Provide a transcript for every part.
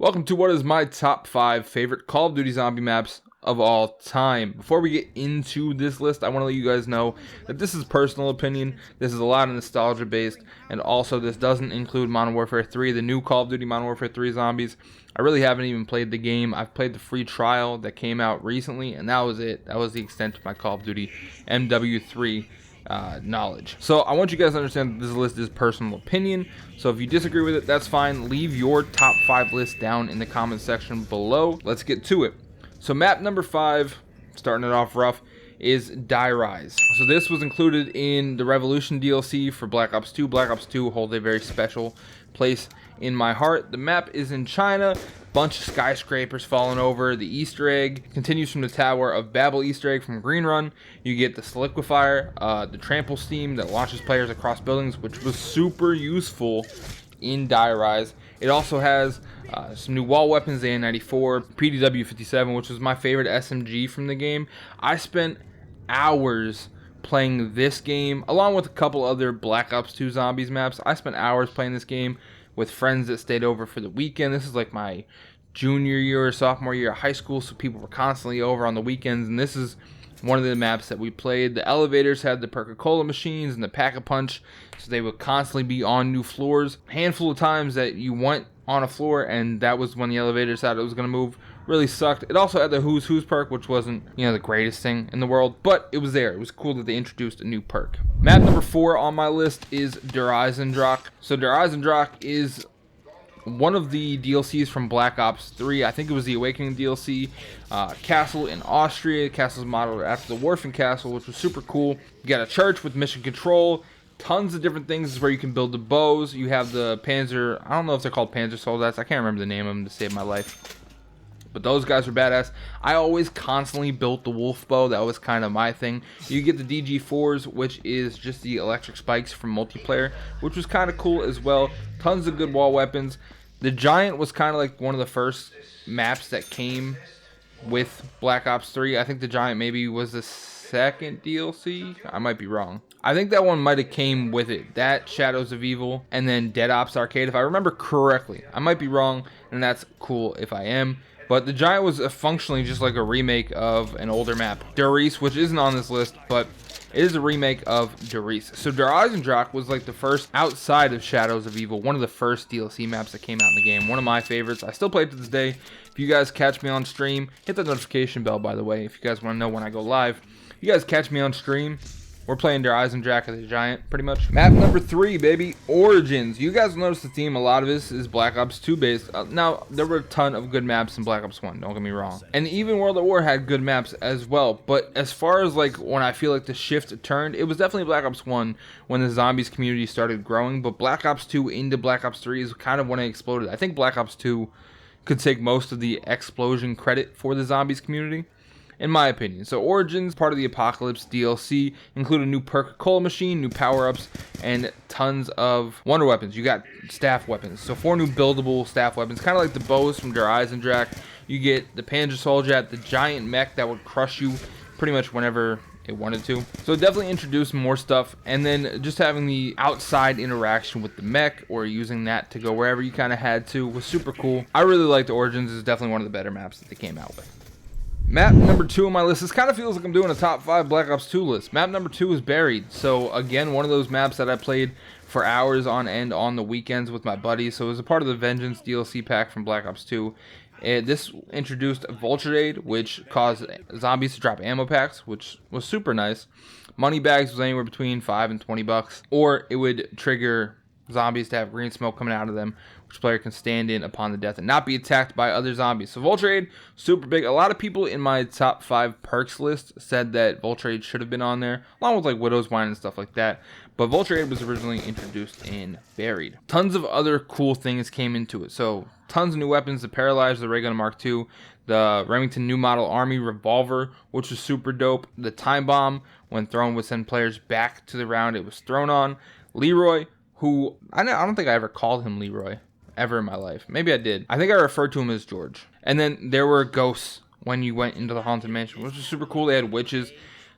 Welcome to what is my top 5 favorite Call of Duty zombie maps of all time. Before we get into this list, I want to let you guys know that this is personal opinion. This is a lot of nostalgia based, and also this doesn't include Modern Warfare 3, the new Call of Duty Modern Warfare 3 zombies. I really haven't even played the game. I've played the free trial that came out recently, and that was it. That was the extent of my Call of Duty MW3 knowledge. So I want you guys to understand that this list is personal opinion. So if you disagree with it, that's fine. Leave your top 5 list down in the comment section below. Let's get to it. So map number 5, starting it off rough, is Dirise. So this was included in the Revolution DLC for Black Ops 2. Black Ops 2 holds a very special place in my heart. The map is in China. Bunch of skyscrapers falling over. The Easter egg continues from the Tower of Babel Easter egg from Green Run. You get the Solidifier, the trample steam that launches players across buildings, which was super useful in Dirise. It also has some new wall weapons, the N94, PDW-57, which was my favorite SMG from the game. I spent hours playing this game, along with a couple other Black Ops 2 Zombies maps. I spent hours playing this game with friends that stayed over for the weekend. This is like my junior year or sophomore year of high school, so people were constantly over on the weekends, and this is one of the maps that we played. The elevators had the Coca-Cola machines and the Pack-a-Punch, so they would constantly be on new floors. A handful of times that you went on a floor, and that was when the elevator decided it was going to move. Really sucked. It also had the Who's Who's perk, which wasn't, the greatest thing in the world, but it was there. It was cool that they introduced a new perk. Map number 4 on my list is Dirise. So Dirise is one of the DLCs from Black Ops 3. I think it was the Awakening DLC. Castle in Austria. Castle's modeled after the Warfing Castle, which was super cool. You got a church with mission control. Tons of different things. This is where you can build the bows. You have the Panzer, I don't know if they're called Panzer Soldaten. I can't remember the name of them to save my life, but those guys were badass. I always constantly built the wolf bow. That was kind of my thing. You get the DG4s, which is just the electric spikes from multiplayer, which was kind of cool as well. Tons of good wall weapons. The Giant was kind of like one of the first maps that came with Black Ops 3. I think the Giant maybe was the second DLC. I might be wrong. I think that one might have came with it. That, Shadows of Evil, and then Dead Ops Arcade, if I remember correctly. I might be wrong, and that's cool if I am. But the Giant was functionally just like a remake of an older map, Dirise, which isn't on this list, but it is a remake of Dirise. So Dirise was like the first, outside of Shadows of Evil, one of the first DLC maps that came out in the game. One of my favorites. I still play it to this day. If you guys catch me on stream, hit the notification bell, by the way, if you guys want to know when I go live. If you guys catch me on stream, we're playing Dirise as the Giant, pretty much. Map number 3, baby, Origins. You guys will notice the theme. A lot of this is Black Ops 2 based. Now, there were a ton of good maps in Black Ops 1, don't get me wrong. And even World at War had good maps as well. But as far as like when I feel like the shift turned, it was definitely Black Ops 1 when the zombies community started growing. But Black Ops 2 into Black Ops 3 is kind of when it exploded. I think Black Ops 2 could take most of the explosion credit for the zombies community, in my opinion. So Origins, part of the Apocalypse DLC, include a new Coca-Cola machine, new power-ups, and tons of wonder weapons. You got staff weapons. So 4 new buildable staff weapons, kind of like the bows from Dirise. You get the Panzer Soldaten, the giant mech that would crush you pretty much whenever it wanted to. So it definitely introduced more stuff, and then just having the outside interaction with the mech or using that to go wherever you kind of had to was super cool. I really liked Origins. It's definitely one of the better maps that they came out with. Map number 2 on my list. This kind of feels like I'm doing a top 5 Black Ops 2 list. Map number 2 is Buried. So again, one of those maps that I played for hours on end on the weekends with my buddies. So it was a part of the Vengeance DLC pack from Black Ops 2. This introduced Vulture Aid, which caused zombies to drop ammo packs, which was super nice. Money bags was anywhere between $5 and $20, or it would trigger zombies to have green smoke coming out of them, which player can stand in upon the death and not be attacked by other zombies. So Vulture Aid, super big. A lot of people in my top 5 perks list said that Vulture Aid should have been on there, along with like Widow's Wine and stuff like that. But Vulture Aid was originally introduced in Buried. Tons of other cool things came into it. So tons of new weapons: the Paralyzer, the Ray Gun Mark II, the Remington New Model Army Revolver, which was super dope. The Time Bomb, when thrown, would send players back to the round it was thrown on. Leroy, who I don't think I ever called him Leroy ever in my life. Maybe I did. I think I referred to him as George. And then there were ghosts when you went into the Haunted Mansion, which was super cool. They had witches.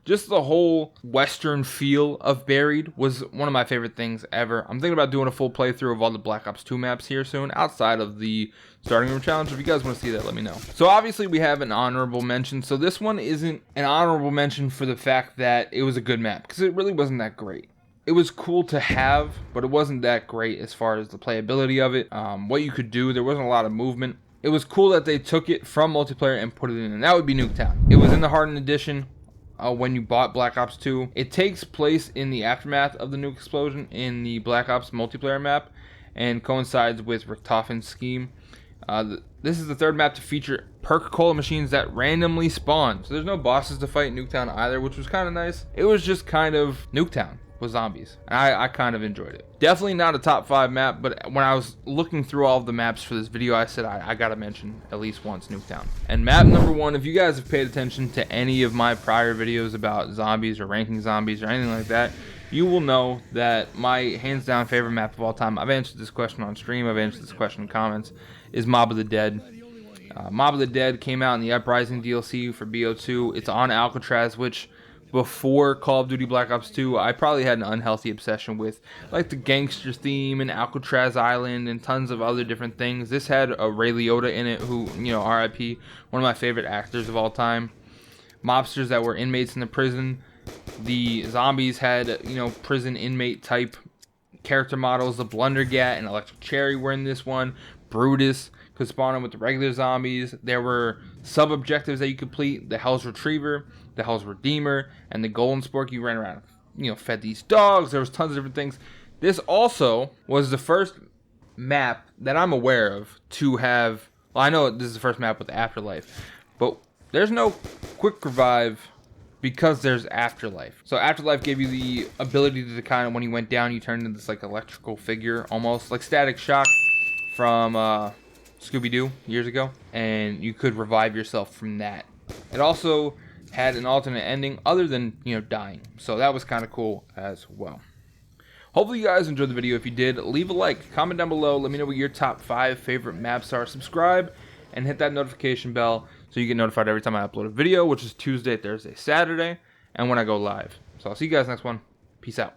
Just the whole western feel of Buried was one of my favorite things ever. I'm thinking about doing a full playthrough of all the Black Ops 2 maps here soon, outside of the starting room challenge. If you guys want to see that, let me know. So obviously we have an honorable mention. So this one isn't an honorable mention for the fact that it was a good map, because it really wasn't that great. It was cool to have, but it wasn't that great as far as the playability of it. What you could do, there wasn't a lot of movement. It was cool that they took it from multiplayer and put it in, and that would be Nuketown. It was in the Hardened Edition. When you bought Black Ops 2. It takes place in the aftermath of the nuke explosion in the Black Ops multiplayer map and coincides with Richtofen's scheme. This is the third map to feature perk cola machines that randomly spawn. So there's no bosses to fight in Nuketown either, which was kind of nice. It was just kind of Nuketown with zombies. I kind of enjoyed it. Definitely not a top 5 map, but when I was looking through all of the maps for this video, I said I gotta mention at least once Nuketown. And map number 1, if you guys have paid attention to any of my prior videos about zombies or ranking zombies or anything like that, you will know that my hands down favorite map of all time, I've answered this question on stream, I've answered this question in comments, is Mob of the Dead. Mob of the Dead came out in the Uprising DLC for BO2. It's on Alcatraz, which before Call of Duty Black Ops 2, I probably had an unhealthy obsession with like the gangster theme and Alcatraz Island and tons of other different things. This had a Ray Liotta in it, who, you know, RIP, one of my favorite actors of all time. Mobsters that were inmates in the prison. The zombies had, you know, prison inmate type character models. The Blundergat and Electric Cherry were in this one. Brutus could spawn in with the regular zombies. There were sub-objectives that you complete. The Hell's Retriever, the Hell's Redeemer, and the Golden Spork. You ran around, you know, fed these dogs. There was tons of different things. This also was the first map that I'm aware of to have, well, I know this is the first map with Afterlife, but there's no quick revive because there's Afterlife. So Afterlife gave you the ability to kind of, when you went down, you turned into this like electrical figure, almost like Static Shock from Scooby-Doo years ago, and you could revive yourself from that. It also had an alternate ending other than, you know, dying, so that was kind of cool as well. Hopefully you guys enjoyed the video. If you did, leave a like, comment down below, let me know what your top 5 favorite maps are, subscribe, and hit that notification bell so you get notified every time I upload a video, which is Tuesday, Thursday, Saturday, and when I go live. So I'll see you guys next one. Peace out.